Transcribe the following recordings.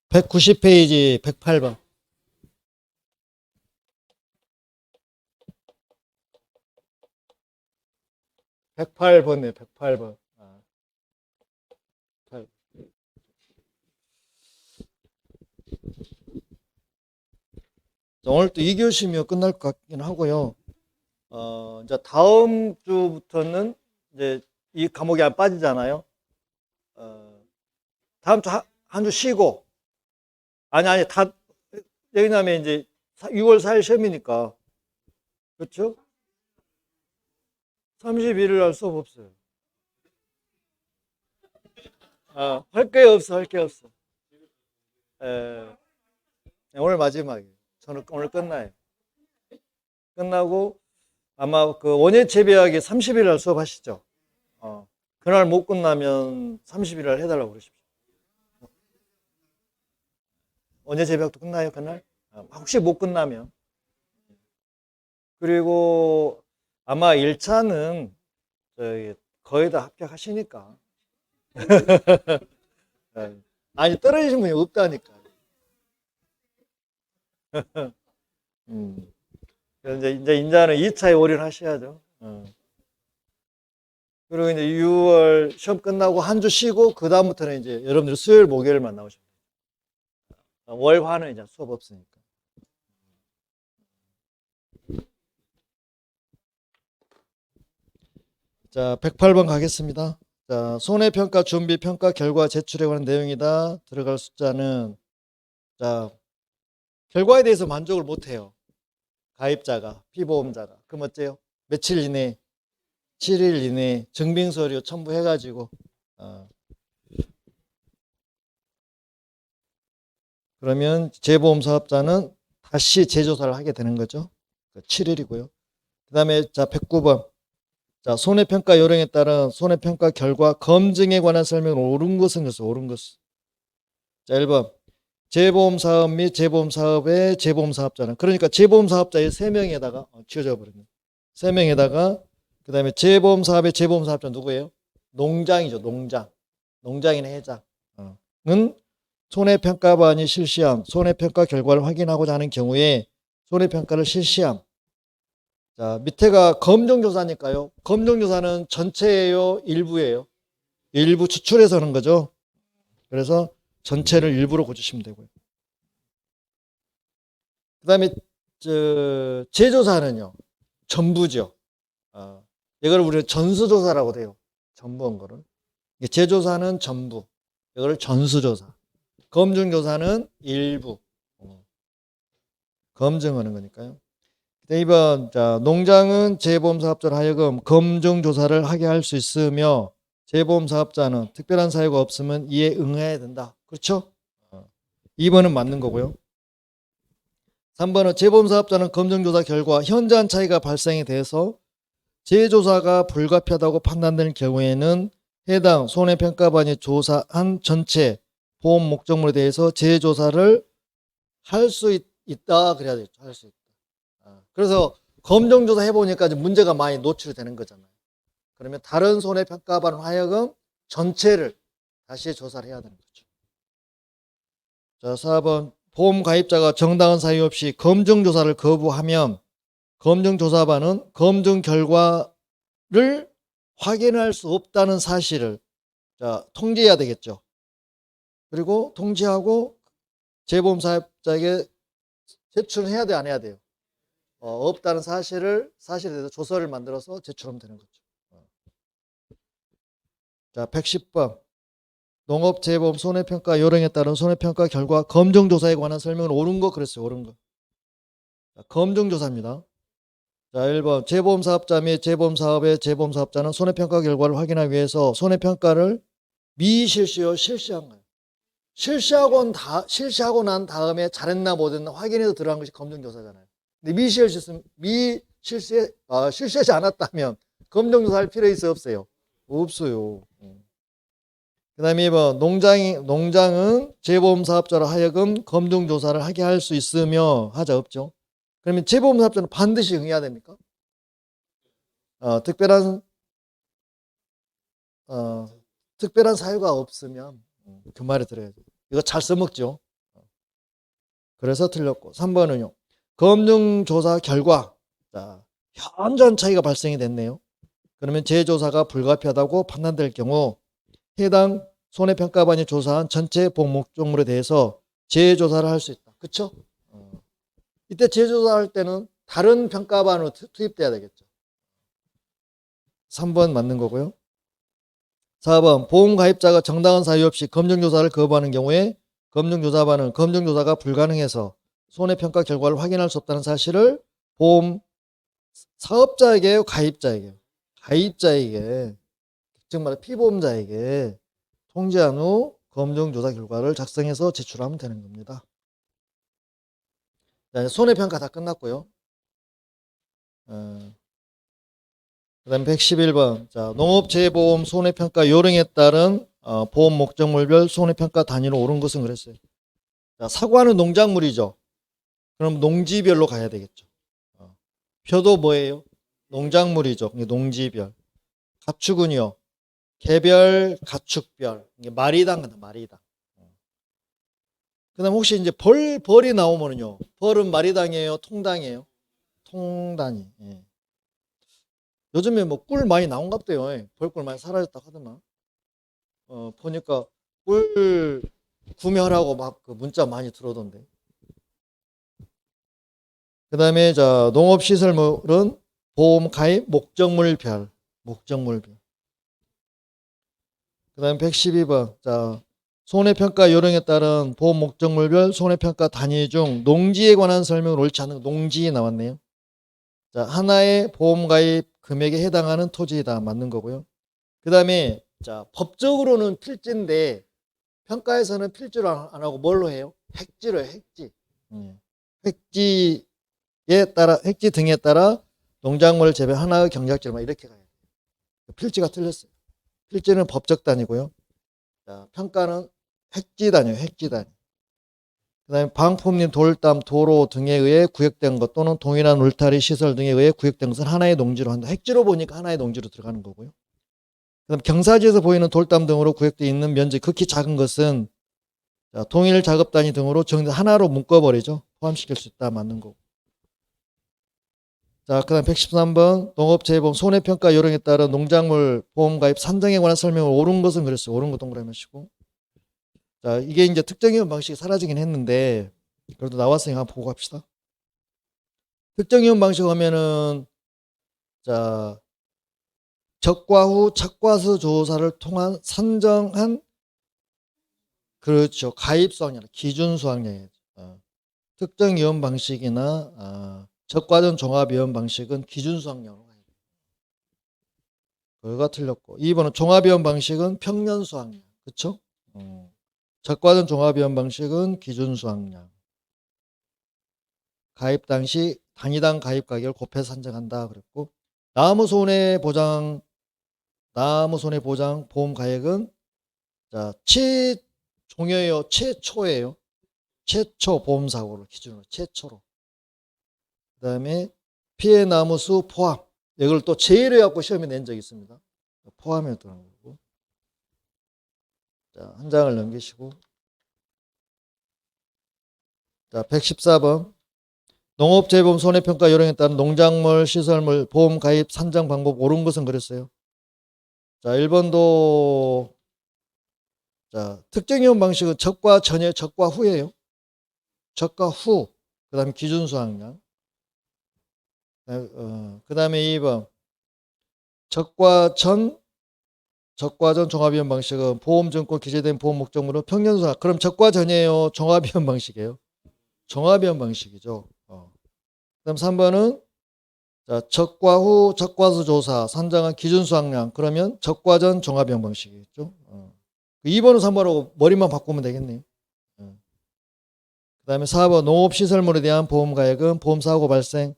190페이지 108번. 108번에 108번. 오늘 또 2교시면 끝날 것 같긴 하고요. 이제 다음 주부터는 이제 이 과목이 안 빠지잖아요. 다음 주 한 주 쉬고, 아니, 왜냐면 이제 6월 4일 시험이니까. 그렇죠? 31일 날 수업 없어요. 할 게 없어, 할 게 없어. 에, 오늘 마지막이에요. 저는 오늘 끝나요. 끝나고 아마 그 원예 재배하기 30일 날 수업하시죠? 그날 못 끝나면 30일 날 해달라고 그러십시오. 원예 재배학도 끝나요, 그날? 혹시 못 끝나면. 그리고 아마 1차는 저기 거의 다 합격하시니까. 예. 아니, 떨어지신 분이 없다니까. 음. 그래서 이제 인자는 2차에 올인하셔야죠. 그리고 이제 6월 시험 끝나고 한 주 쉬고, 그다음부터는 이제 여러분들 수요일, 목요일만 나오시면 돼요. 월화는 이제 수업 없으니까. 자, 108번 가겠습니다. 자, 손해평가 준비 평가 결과 제출에 관한 내용이다. 들어갈 숫자는, 자, 결과에 대해서 만족을 못해요. 가입자가, 피보험자가. 그럼 어째요? 며칠 이내, 7일 이내 증빙서류 첨부해가지고, 그러면 재보험 사업자는 다시 재조사를 하게 되는 거죠. 7일이고요. 그 다음에 자, 109번. 자, 손해평가 요령에 따른 손해평가 결과 검증에 관한 설명은 옳은 것은 그래서 옳은 것은. 자, 1번. 재보험 사업 및 재보험 사업의 재보험 사업자는, 그러니까 재보험 사업자의 3명에다가 지워져 버렸네. 3명에다가 그 다음에 재보험 사업의 재보험 사업자 누구예요? 농장이죠. 농장인의 회장. 은 손해평가반이 실시함, 손해평가 결과를 확인하고자 하는 경우에 손해평가를 실시함. 자, 밑에가 검증조사니까요. 검증조사는 전체예요, 일부예요? 일부 추출해서 하는 거죠. 그래서 전체를 일부로 고치시면 되고요. 그 다음에 재조사는요, 전부죠. 이걸 우리가 전수조사라고 해요. 전부 한 거를. 재조사는 전부, 이걸 전수조사. 검증조사는 일부. 검증하는 거니까요. 2번, 자, 농장은 재보험 사업자로 하여금 검증 조사를 하게 할 수 있으며 재보험 사업자는 특별한 사유가 없으면 이에 응해야 된다. 그렇죠? 2번은 맞는 거고요. 3번은 재보험 사업자는 검증 조사 결과 현저한 차이가 발생에 대해서 재조사가 불가피하다고 판단되는 경우에는 해당 손해평가반이 조사한 전체 보험 목적물에 대해서 재조사를 할 수 있다. 그래야 되겠죠. 할 수 있다. 그래서 검증조사 해보니까 문제가 많이 노출되는 거잖아요. 그러면 다른 손해평가반으로 하여금 전체를 다시 조사를 해야 되는 거죠. 자, 4번. 보험 가입자가 정당한 사유 없이 검증조사를 거부하면 검증조사반은 검증 결과를 확인할 수 없다는 사실을 통지해야 되겠죠. 그리고 통지하고 재보험 사업자에게 제출해야 돼, 안 해야 돼요? 없다는 사실에 대해서 조서를 만들어서 제출하면 되는 거죠. 자, 110번. 농업재보험 손해평가 요령에 따른 손해평가 결과 검증조사에 관한 설명은 옳은 거 그랬어요. 옳은 거. 자, 검증조사입니다. 자, 1번. 재보험 사업자 및 재보험 사업의 재보험 사업자는 손해평가 결과를 확인하기 위해서 손해평가를 미실시요 실시한 거예요. 실시하고 난 다음에 잘했나 못했나 확인해서 들어간 것이 검증조사잖아요. 근데 실시하지 않았다면 검증조사 할 필요 있어요, 없어요? 없어요. 그 다음에 2번. 농장은 재보험 사업자로 하여금 검증조사를 하게 할 수 있으며 하자 없죠. 그러면 재보험 사업자는 반드시 응해야 됩니까? 특별한 사유가 없으면 그 말을 들어야죠. 이거 잘 써먹죠. 그래서 틀렸고 3번은요. 검증조사 결과 자, 현저한 차이가 발생이 됐네요. 그러면 재조사가 불가피하다고 판단될 경우 해당 손해평가반이 조사한 전체 보험 목적물에 대해서 재조사를 할 수 있다. 그렇죠? 이때 재조사할 때는 다른 평가반으로 투입돼야 되겠죠. 3번 맞는 거고요. 4번 보험 가입자가 정당한 사유 없이 검증조사를 거부하는 경우에 검증조사반은 검증조사가 불가능해서 손해평가 결과를 확인할 수 없다는 사실을 보험 사업자에게요, 가입자에게요? 가입자에게, 즉 말해 피보험자에게 통지한 후 검증조사 결과를 작성해서 제출하면 되는 겁니다. 자, 손해평가 다 끝났고요. 그 다음에 111번. 자, 농업재해보험 손해평가 요령에 따른 보험 목적물별 손해평가 단위로 옳은 것은 그랬어요. 자, 사과는 농작물이죠. 그럼 농지별로 가야 되겠죠. 표도 뭐예요? 농작물이죠. 농지별. 가축은요. 개별, 가축별. 이게 마리당 같다, 마리당. 그 다음 혹시 이제 벌이 나오면요. 벌은 마리당이에요? 통당이에요? 통단위. 예. 요즘에 뭐 꿀 많이 나온갑대요. 예. 벌꿀 많이 사라졌다 하더만. 보니까 꿀 구매하라고 막 그 문자 많이 들어오던데. 그 다음에 자, 농업시설물은 보험 가입 목적물별. 목적물별. 그 다음에 112번. 자, 손해평가 요령에 따른 보험 목적물별 손해평가 단위 중 농지에 관한 설명을 옳지 않은 농지 나왔네요. 자, 하나의 보험 가입 금액에 해당하는 토지이다. 맞는 거고요. 그 다음에 자, 법적으로는 필지인데 평가에서는 필지로 안 하고 뭘로 해요? 획지로 해요. 획지. 획지에 따라 획지 등에 따라 농작물 재배 하나의 경작지로 이렇게 가요. 필지가 틀렸어요. 필지는 법적 단위고요. 자, 평가는 획지 단위예요. 획지 단위. 그 다음에 방품림, 돌담, 도로 등에 의해 구역된 것 또는 동일한 울타리 시설 등에 의해 구역된 것은 하나의 농지로 한다. 획지로 보니까 하나의 농지로 들어가는 거고요. 그 다음 경사지에서 보이는 돌담 등으로 구역되어 있는 면적 극히 작은 것은 자, 동일 작업 단위 등으로 정리 하나로 묶어버리죠. 포함시킬 수 있다. 맞는 거고. 자, 그 다음 113번 농업재해보험 손해평가 요령에 따라 농작물 보험 가입 산정에 관한 설명을 옳은 것은 그랬어요. 옳은 거 동그라미 하시고. 자, 이게 이제 특정이용 방식이 사라지긴 했는데 그래도 나왔으니까 한번 보고 갑시다. 특정이용 방식 하면은 자, 적과 후 착과수 조사를 통한 산정한 그렇죠. 가입 수확량, 기준 수확량이죠. 특정이용 방식이나 적과전 종합이용 방식은 기준 수확량으로 가야 돼요. 그거가 틀렸고 2번은 종합이용 방식은 평년 수확량. 그렇죠? 적과전 종합이용 방식은 기준 수확량. 가입 당시 단위당 가입 가격을 곱해서 산정한다 그랬고 나무 손해보장 보험 가액은 자, 최종료예요, 최초예요. 최초 보험 사고를 기준으로 최초로. 그다음에 피해 나무 수 포함. 이걸 또 제외를 갖고 시험에 낸 적이 있습니다. 포함에 들어간 거고. 자, 한 장을 넘기시고. 자, 114번. 농업재해보험 손해평가 요령에 따른 농작물, 시설물, 보험 가입 산정 방법 옳은 것은 그랬어요. 자, 1번도 자, 특정이용 방식은 적과 전에 적과 후예요. 적과 후. 그 다음에 기준 수확량. 그 다음에 2번. 적과 전 종합이용 방식은 보험증권 기재된 보험 목적물은 평년 수확. 그럼 적과 전이에요. 종합이용 방식이에요. 종합이용 방식이죠. 그다음 3번은 자, 적과 후 적과수 조사 산정한 기준 수확량. 그러면 적과 전 종합이용 방식이겠죠. 2번은 3번하고 머리만 바꾸면 되겠네요. 그 다음에 4번 농업시설물에 대한 보험 가액은 보험사고 발생한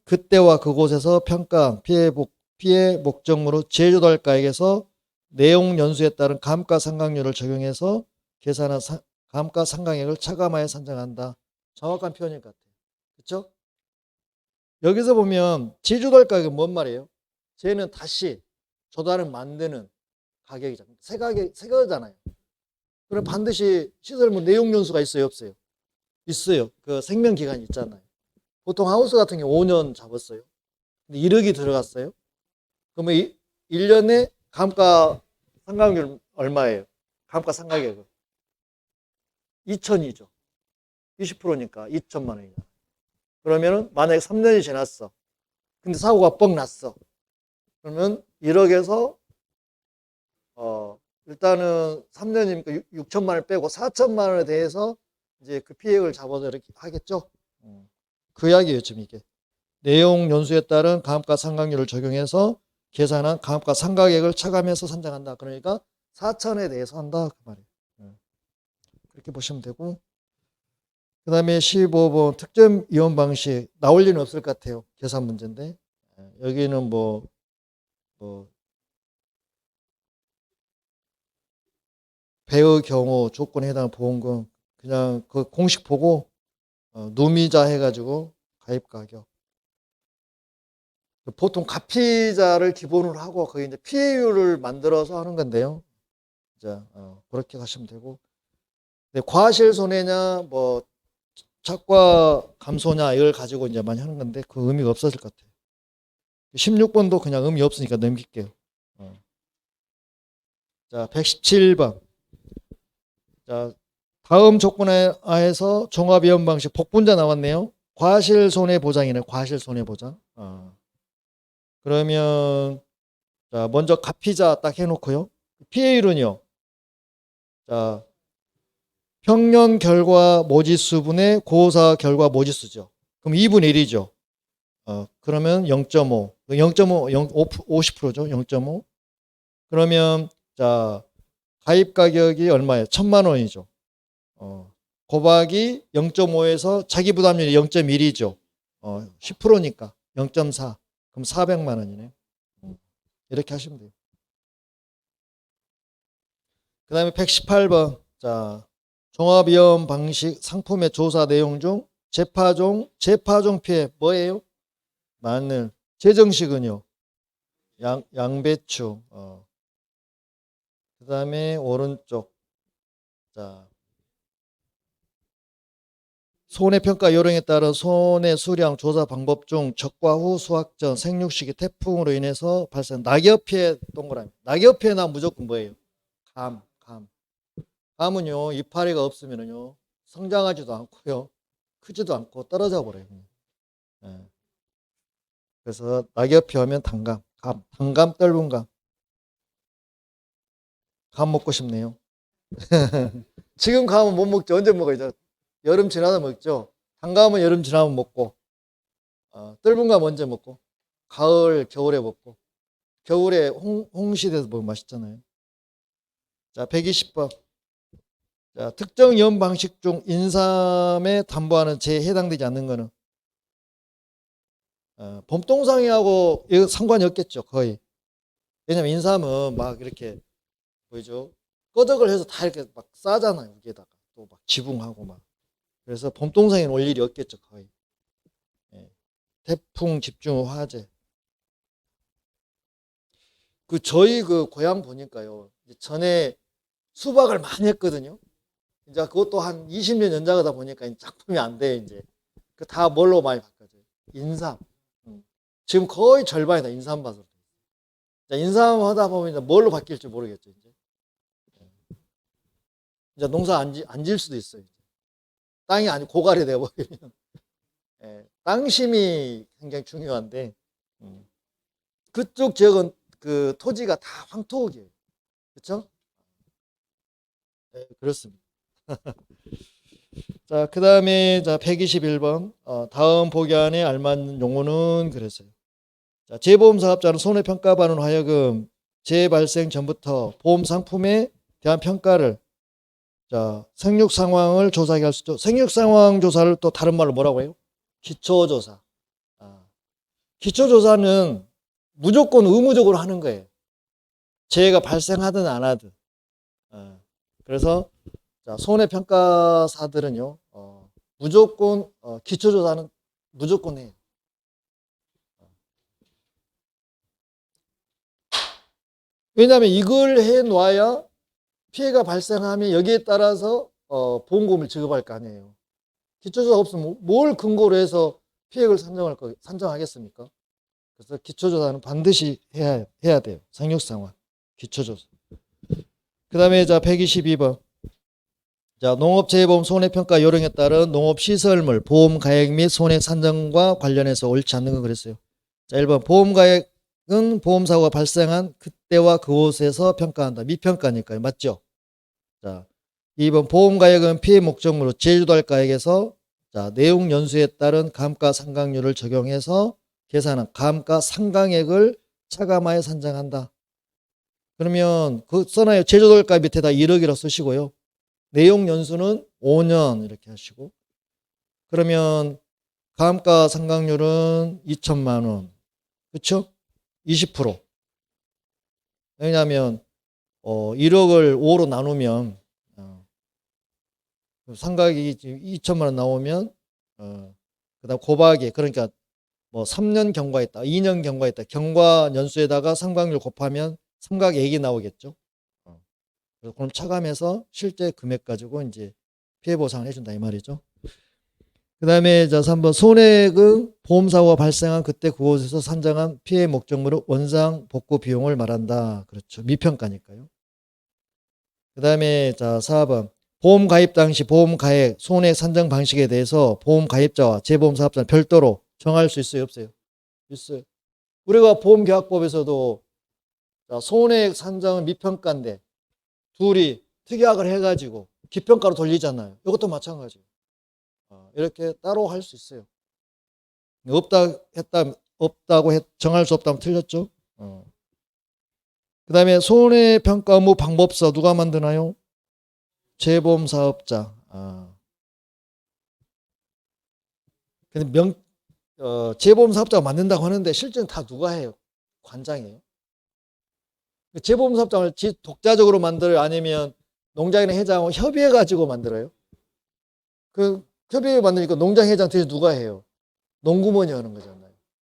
그때와 그곳에서 평가 피해 목적물로 제조할 가액에서 내용 연수에 따른 감가상각률을 적용해서 계산한 감가상각액을 차감하여 산정한다. 정확한 표현일 것 같아요. 그렇죠? 여기서 보면 제조할 가격은 뭔 말이에요? 쟤는 다시 조달을 만드는 가격이잖아요. 새 가격이잖아요. 그럼 반드시 시설물 내용 연수가 있어요, 없어요? 있어요. 그 생명 기간이 있잖아요. 보통 하우스 같은 경우 5년 잡았어요. 근데 1억이 들어갔어요. 그러면 1년에 감가 상각률 얼마예요? 감가 상가격은 2천이죠. 20%니까 2천만 원이잖아. 그러면은 만약에 3년이 지났어. 근데 사고가 뻥 났어. 그러면 1억에서 일단은 3년이니까 6천만 원을 빼고 4천만 원에 대해서 이제 그 피해액을 잡아서 이렇게 하겠죠. 그 이야기예요, 지금 이게. 내용 연수에 따른 가압과 상각률을 적용해서 계산한 가압과 상각액을 차감해서 산정한다. 그러니까 4천에 대해서 한다. 그 말이에요. 그렇게 보시면 되고. 그 다음에 15번 특점 이원 방식. 나올 리는 없을 것 같아요. 계산 문제인데. 여기는 뭐 배의 경우 조건에 해당하는 보험금 그냥 그 공식 보고 누미자 해가지고 가입 가격. 보통 가피자를 기본으로 하고 거기 이제 피해율을 만들어서 하는 건데요. 자, 그렇게 가시면 되고. 근데 과실 손해냐, 뭐 착과 감소냐 이걸 가지고 이제 많이 하는 건데 그 의미가 없어질 것 같아요. 16번도 그냥 의미 없으니까 넘길게요. 자, 117번. 자, 다음 조건에 하에서 종합이원 방식 복분자 나왔네요. 과실 손해 보장이네. 과실 손해 보장. 그러면 자, 먼저 가피자 딱 해놓고요. 피해율은요. 자, 평년 결과 모지수분의 고사 결과 모지수죠. 그럼 2분의 1이죠. 그러면 0.5. 50%죠. 0.5. 그러면 자, 가입 가격이 얼마예요? 1,000만 원이죠. 곱하기 0.5에서 자기 부담률이 0.1이죠. 10%니까 0.4. 그럼 400만 원이네. 이렇게 하시면 돼요. 그 다음에 118번. 자, 종합위험 방식 상품의 조사 내용 중 재파종 피해 뭐예요? 마늘. 재정식은요? 양배추. 그 다음에 오른쪽. 자, 손해평가 요령에 따른 손해 수량 조사 방법 중 적과 후 수확 전 생육시기 태풍으로 인해서 발생 낙엽 피해 동그라미. 낙엽 피해 나 무조건 뭐예요? 감. 감은요 이파리가 없으면요 성장하지도 않고요 크지도 않고 떨어져 버려요. 예. 그래서 낙엽 피하면 단감, 단감 떫은 감 먹고 싶네요. 지금 감은 못 먹죠. 언제 먹어요? 여름 지나다 먹죠. 단감은 여름 지나면 먹고 떫은 감 언제 먹고? 가을, 겨울에 먹고. 겨울에 홍시돼서 먹으면 맛있잖아요. 자, 120번. 자, 특정 이원 방식 중 인삼에 담보하는 제에 해당되지 않는 거는 범동상이하고 이거 상관이 없겠죠, 거의. 왜냐면 인삼은 막 이렇게 보이죠? 꺼덕을 해서 다 이렇게 막 싸잖아요, 위에다가 또 막 지붕하고 막. 그래서 범동상에는 올 일이 없겠죠, 거의. 예. 태풍, 집중 화재. 그 저희 그 고향 보니까요, 전에 수박을 많이 했거든요. 이제 그것도 한 20년 연장하다 보니까 작품이 안 돼, 이제. 그 다 뭘로 많이 바꿔줘요? 인삼. 지금 거의 절반이 다 인삼밭으로. 인삼 하다 보면 이제 뭘로 바뀔지 모르겠죠, 이제. 이제 농사 안 질 수도 있어요. 땅이 아니 고갈이 되어버리면. 땅심이 굉장히 중요한데, 그쪽 지역은 그 토지가 다 황토옥이에요. 그렇죠? 네, 그렇습니다. 자, 그 다음에 자 121번 다음 보기 안에 알맞는 용어는 그랬어요. 자, 재보험 사업자는 손해평가반은 하여금 재발생 전부터 보험 상품에 대한 평가를 자 생육 상황을 조사하게 할 수 있죠. 생육 상황 조사를 또 다른 말로 뭐라고 해요? 기초조사. 기초조사는 무조건 의무적으로 하는 거예요. 재해가 발생하든 안 하든. 그래서 자, 손해평가사들은요 무조건 기초조사는 무조건 해요. 왜냐하면 이걸 해놔야 피해가 발생하면 여기에 따라서 보험금을 지급할 거 아니에요. 기초조사가 없으면 뭘 근거로 해서 피해액을 산정하겠습니까? 그래서 기초조사는 반드시 해야 돼요. 상륙상환, 기초조사. 그 다음에 자, 122번. 자, 농업재해보험 손해평가 요령에 따른 농업시설물 보험가액 및 손해 산정과 관련해서 옳지 않는 건 그랬어요. 자, 1번 보험가액은 보험사고가 발생한 그때와 그곳에서 평가한다. 미평가니까요. 맞죠? 자, 2번 보험가액은 피해 목적으로 제조달가액에서 자, 내용 연수에 따른 감가상각률을 적용해서 계산한 감가상각액을 차감하여 산정한다. 그러면 그 써놔요. 제조달가 밑에다 1억이라 쓰시고요. 내용 연수는 5년 이렇게 하시고, 그러면 감가상각률은 2천만 원, 그렇죠? 20%. 왜냐하면 1억을 5로 나누면 상각이 2천만 원 나오면 그다음 곱하기, 그러니까 뭐 3년 경과했다, 2년 경과했다, 경과 연수에다가 상각률 곱하면 상각액이 나오겠죠. 그럼 차감해서 실제 금액 가지고 이제 피해 보상을 해준다 이 말이죠. 그 다음에 자 3번 손해액은 보험사고가 발생한 그때 그곳에서 산정한 피해 목적물의 원상 복구 비용을 말한다. 그렇죠. 미평가니까요. 그 다음에 자 4번 보험 가입 당시 보험 가액 손해 산정 방식에 대해서 보험 가입자와 재보험 사업자는 별도로 정할 수 있어요, 없어요? 있어요. 우리가 보험계약법에서도 자, 손해액 산정은 미평가인데 둘이 특약을 해가지고 기평가로 돌리잖아요. 이것도 마찬가지예요. 이렇게 따로 할 수 있어요. 없다고 정할 수 없다면 틀렸죠. 그 다음에 손해평가 업무 방법서 누가 만드나요? 재보험사업자. 근데 재보험사업자가 만든다고 하는데 실제는 다 누가 해요? 관장이에요. 재보험사업장을 독자적으로 만들어요? 아니면 농장이나 회장하고 협의해가지고 만들어요? 그 협의해 만드니까 농장 회장 대신 누가 해요? 농구먼이 하는 거잖아요.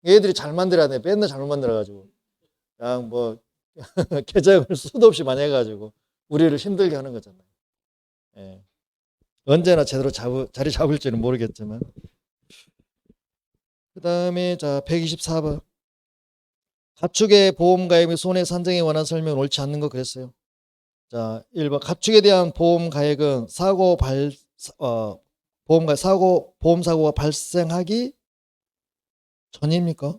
얘들이 잘 만들어야 돼. 맨날 잘못 만들어가지고 그냥 뭐 계정을 수도 없이 많이 해가지고 우리를 힘들게 하는 거잖아요. 예. 언제나 제대로 자리 잡을지는 모르겠지만. 그 다음에 자 124번 가축의 보험가입 및 손해 산정에 관한 설명은 옳지 않는 거 그랬어요. 자 1번 가축에 대한 보험가액은 보험사고가 발생하기 전입니까?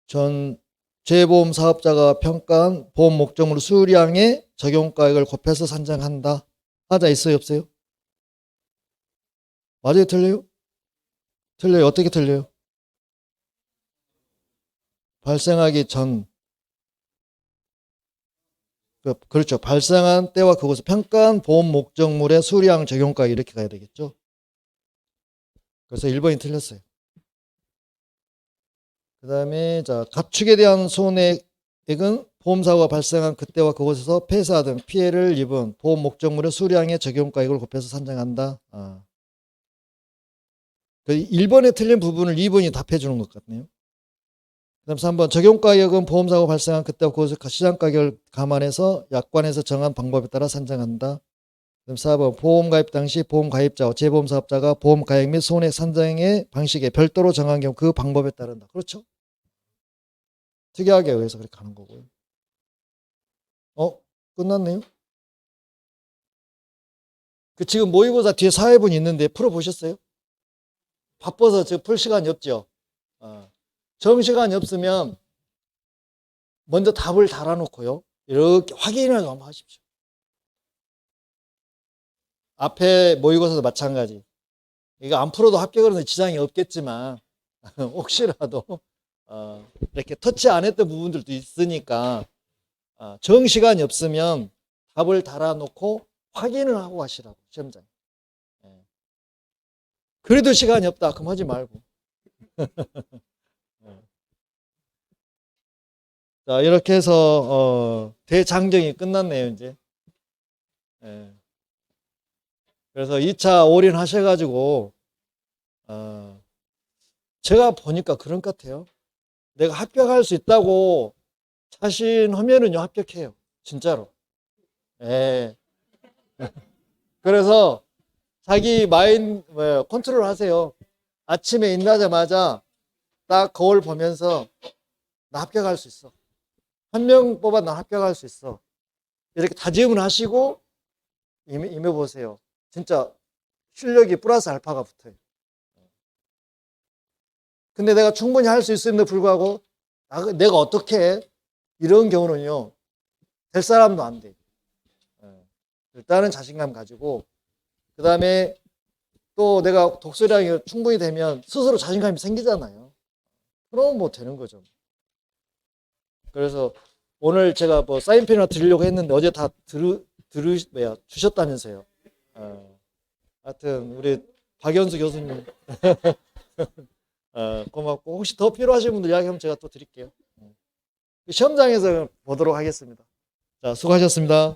전 재보험 사업자가 평가한 보험 목적물 수량의 적용가액을 곱해서 산정한다. 하자 있어요, 없어요? 맞아요, 틀려요? 틀려요. 어떻게 틀려요? 발생하기 전. 그렇죠. 발생한 때와 그것을 평가한 보험 목적물의 수량 적용가액 이렇게 가야 되겠죠. 그래서 1번이 틀렸어요. 그 다음에 자 가축에 대한 손해액은 보험사고가 발생한 그때와 그곳에서 폐사 등 피해를 입은 보험 목적물의 수량의 적용가액을 곱해서 산정한다. 그 1번에 틀린 부분을 2번이 답해 주는 것 같네요. 그 다음 3번 적용가격은 보험사고 발생한 그때와 그곳의 시장가격을 감안해서 약관에서 정한 방법에 따라 산정한다. 그 다음 4번 보험가입 당시 보험가입자와 재보험사업자가 보험가액 및 손해 산정의 방식에 별도로 정한 경우 그 방법에 따른다. 그렇죠? 특이하게 의해서 그렇게 하는 거고요. 끝났네요. 그 지금 모의고사 뒤에 사회분이 있는데 풀어보셨어요? 바빠서 지금 풀 시간이 없죠. 정시간이 없으면 먼저 답을 달아놓고요. 이렇게 확인을 한번 하십시오. 앞에 모의고사도 마찬가지. 이거 안 풀어도 합격하는 지장이 없겠지만 혹시라도 이렇게 터치 안 했던 부분들도 있으니까 정시간이 없으면 답을 달아놓고 확인을 하고 하시라고 시험장에. 그래도 시간이 없다 그럼 하지 말고. 자 이렇게 해서 대장정이 끝났네요 이제. 그래서 2차 올인하셔가지고 제가 보니까 그런 것 같아요. 내가 합격할 수 있다고 자신하면은요 합격해요. 진짜로. 예. 그래서 자기 마인 컨트롤 하세요. 아침에 일어나자마자 딱 거울 보면서 나 합격할 수 있어. 한 명 뽑아 나 합격할 수 있어. 이렇게 다짐을 하시고 임해보세요. 진짜 실력이 플러스 알파가 붙어요. 근데 내가 충분히 할 수 있음에도 불구하고 내가 어떻게 해? 이런 경우는요. 될 사람도 안 돼. 일단은 자신감 가지고 그 다음에 또 내가 독서량이 충분히 되면 스스로 자신감이 생기잖아요. 그럼 뭐 되는 거죠. 그래서 오늘 제가 뭐 사인펜이나 드리려고 했는데 어제 다 주셨다면서요. 하여튼 우리 박연수 교수님 고맙고 혹시 더 필요하신 분들 이야기하면 제가 또 드릴게요. 시험장에서 보도록 하겠습니다. 자, 수고하셨습니다.